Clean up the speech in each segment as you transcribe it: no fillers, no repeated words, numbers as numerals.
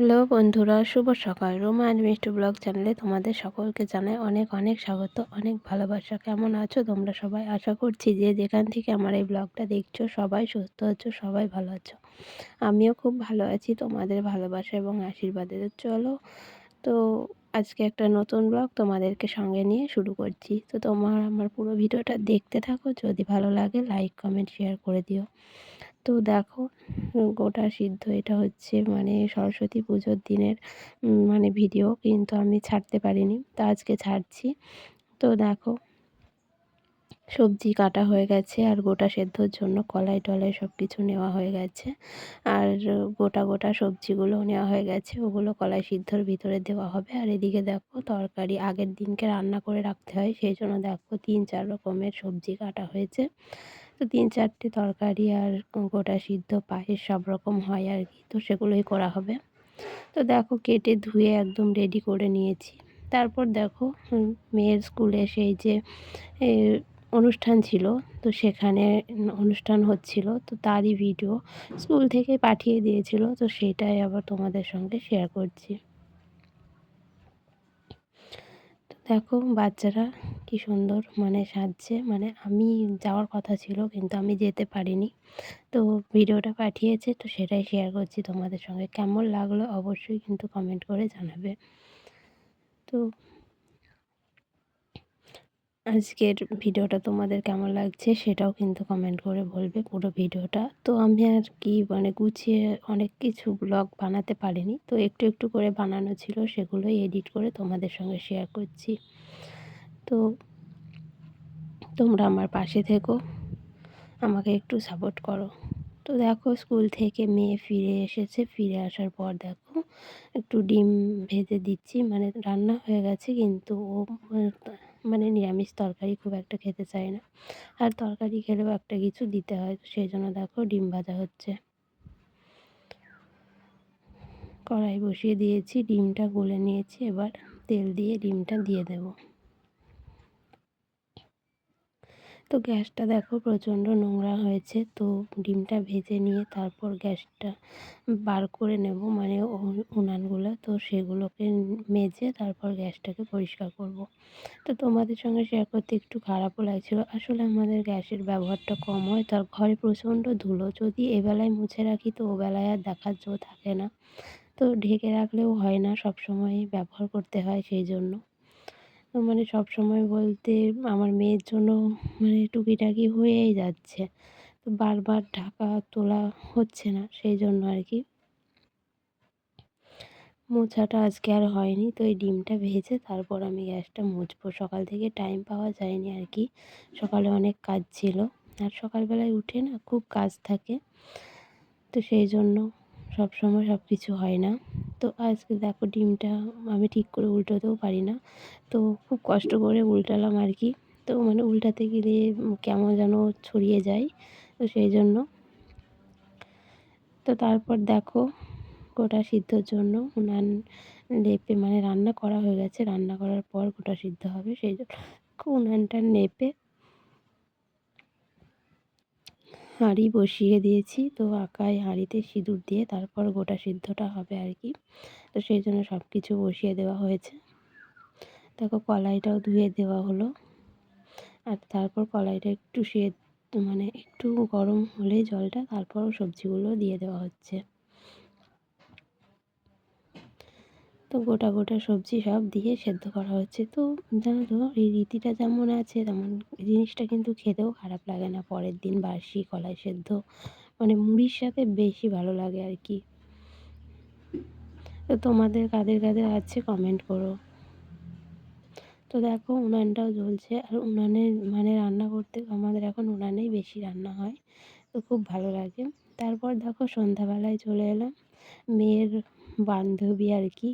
Hello বন্ধুরা, শুভ সকাল। Ruma and মিষ্টি ব্লগ চ্যানেলে তোমাদের সকলকে জানাই অনেক অনেক স্বাগত, অনেক ভালোবাসা। কেমন আছো তোমরা সবাই? আশা করছি যে যেখান থেকে আমার এই ব্লগটা দেখছো সবাই সুস্থ আছো, সবাই ভালো আছো। আমিও খুব ভালো আছি তোমাদের ভালোবাসা এবং আশীর্বাদে। তো চলো, তো আজকে একটা নতুন ব্লগ তোমাদেরকে সঙ্গে নিয়ে শুরু করছি। তো আমার পুরো ভিডিওটা দেখতে থাকো, যদি ভালো লাগে লাইক কমেন্ট শেয়ার করে দিও। তো দেখো, গোটা সিদ্ধ এটা হচ্ছে মানে সরস্বতী পুজোর দিনের মানে ভিডিও, কিন্তু আমি ছাড়তে পারিনি, তো আজকে ছাড়ছি। তো দেখো, সবজি কাটা হয়ে গেছে আর গোটা সেদ্ধর জন্য কলাই টলাই সব কিছু নেওয়া হয়ে গেছে। আর গোটা গোটা সবজিগুলোও নেওয়া হয়ে গেছে, ওগুলো কলাই সিদ্ধর ভিতরে দেওয়া হবে। আর এদিকে দেখো, তরকারি আগের দিনকে রান্না করে রাখতে হয়, সেই জন্য দেখো 3-4 রকমের সবজি কাটা হয়েছে। তো 3-4টে তরকারি আর গোটা সিদ্ধ পায়েস সব রকম হয় আর কি, তো সেগুলোই করা হবে। তো দেখো, কেটে ধুয়ে একদম রেডি করে নিয়েছি। তারপর দেখো, মেয়ের স্কুলে সেই যে এ অনুষ্ঠান ছিল, তো সেখানে অনুষ্ঠান হচ্ছিল, তো তারই ভিডিও স্কুল থেকে পাঠিয়ে দিয়েছিল, তো সেটাই আবার তোমাদের সঙ্গে শেয়ার করছি। তো দেখো, বাচ্চারা কি সুন্দর মানে সাজছে, মানে আমি যাওয়ার কথা ছিল কিন্তু আমি যেতে পারিনি। তো ভিডিওটা পাঠিয়েছে, তো সেটাই শেয়ার করছি তোমাদের সঙ্গে। কেমন লাগলো অবশ্যই কিন্তু কমেন্ট করে জানাবে। তো আজকের ভিডিওটা তোমাদের কেমন লাগছে সেটাও কিন্তু কমেন্ট করে বলবে, পুরো ভিডিওটা। তো আমি আর কি মানে গুছিয়ে অনেক কিছু ব্লগ বানাতে পারিনি, তো একটু একটু করে বানানো ছিল, সেগুলোই এডিট করে তোমাদের সঙ্গে শেয়ার করছি। তো তোমরা আমার পাশে থেকো, আমাকে একটু সাপোর্ট করো। তো দেখো, স্কুল থেকে মেয়ে ফিরে এসেছে, ফিরে আসার পর দেখো একটু ডিম ভেজে দিচ্ছি, মানে রান্না হয়ে গেছে কিন্তু ও মানে নিরামিষ তরকারি খুব একটা খেতে চায় না, আর তরকারি খেলেও একটা কিছু দিতে হয়, তো সেই জন্য দেখো ডিম ভাজা হচ্ছে। কড়াই বসিয়ে দিয়েছি, ডিমটা গুলে নিয়েছি, এবার তেল দিয়ে ডিমটা দিয়ে দেবো। তো গ্যাসটা দেখো প্রচণ্ড নোংরা হয়েছে, তো ডিমটা ভেজে নিয়ে তারপর গ্যাসটা বার করে নেব, মানে উনানগুলো, তো সেগুলোকে মেজে তারপর গ্যাসটাকে পরিষ্কার করব। তো তোমাদের সঙ্গে শেয়ার করতে একটু খারাপও লাগছিল, আসলে আমাদের গ্যাসের ব্যবহারটা কম হয়, তার ঘরে প্রচণ্ড ধুলো, যদি এবেলায় মুছে রাখি তো ওবেলায় আর দেখার জো থাকে না, তো ঢেকে রাখলেও হয় না, সব সময় ব্যবহার করতে হয়, সেই জন্য মানে সব সময় বলতে আমার মেয়ের জন্য মানে টুকিটাকি হয়েই যাচ্ছে, তো বারবার ঢাকা তোলা হচ্ছে না, সেই জন্য আর কি মোছাটা আজকে আর হয়নি। তো এই ডিমটা ভেজে তারপর আমি গ্যাসটা মুছবো। সকাল থেকে টাইম পাওয়া যায়নি আর কি, সকালে অনেক কাজ ছিল, আর সকালবেলায় উঠে না খুব কাজ থাকে, তো সেই জন্য সব সময় সব কিছু হয় না। তো আজকে দেখো, ডিমটা আমি ঠিক করে উল্টোতেও পারি না, তো খুব কষ্ট করে উল্টালাম আর কি, তো মানে উল্টাতে গেলে কেমন যেন ছড়িয়ে যায়, তো সেই জন্য। তো তারপর দেখো, গোটা সিদ্ধর জন্য উনান লেপে মানে রান্না করা হয়ে গেছে, রান্না করার পর গোটা সিদ্ধ হবে, সেই জন্য উনানটা লেপে হাঁড়ি বসিয়ে দিয়েছি। তো আকায় হাঁড়িতে সিঁদুর দিয়ে তারপর গোটা সিদ্ধটা হবে আর কি, তো সেই জন্য সব কিছু বসিয়ে দেওয়া হয়েছে। দেখো, কলাইটাও ধুয়ে দেওয়া হলো, আর তারপর কলাইটা একটু মানে একটু গরম হলেই জলটা, তারপর সবজিগুলো দিয়ে দেওয়া হচ্ছে। তো গোটা গোটা সবজি সব দিয়ে সেদ্ধ করা হচ্ছে। তো জানো তো, এই রীতিটা যেমন আছে তেমন জিনিসটা কিন্তু খেতেও খারাপ লাগে না, পরের দিন বাসি কলাই সেদ্ধ মানে মুড়ির সাথে বেশি ভালো লাগে আর কি। তো তোমাদের কাদের কাদের আছে কমেন্ট করো। তো দেখো, উনানটাও জ্বলছে, আর উনানে মানে রান্না করতে আমাদের এখন উনানেই বেশি রান্না হয়, তো খুব ভালো লাগে। তারপর দেখো, সন্ধ্যাবেলায় চলে এলাম, মেয়ের বান্ধবী আর কি,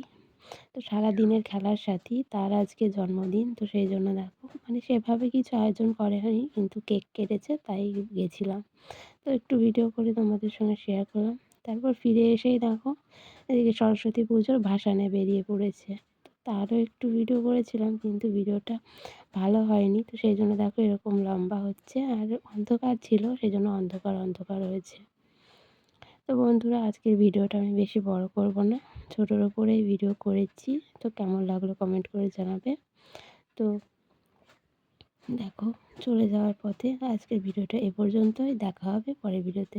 তো সারাদিনের খেলার সাথী, তার আজকে জন্মদিন, তো সেই জন্য দেখো মানে সেভাবে কিছু আয়োজন করেনি, কিন্তু কেক কেটেছে তাই গেছিলাম, তো একটু ভিডিও করে তোমাদের সঙ্গে শেয়ার করলাম। তারপর ফিরে এসেই দেখো, এদিকে সরস্বতী পুজোর ভাসানে বেরিয়ে পড়েছে, তো তারও একটু ভিডিও করেছিলাম, কিন্তু ভিডিওটা ভালো হয়নি, তো সেই জন্য দেখো এরকম লম্বা হচ্ছে, আর অন্ধকার ছিল সেই জন্য অন্ধকার অন্ধকার হয়েছে। তো বন্ধুরা, আজকের ভিডিওটা আমি বেশি বড় করব না, ছোটোর ওপরেই ভিডিও করেছি। তো কেমন লাগলো কমেন্ট করে জানাবে। তো দেখো, চলে যাওয়ার পথে আজকের ভিডিওটা এ পর্যন্তই। দেখা হবে পরের ভিডিওতে।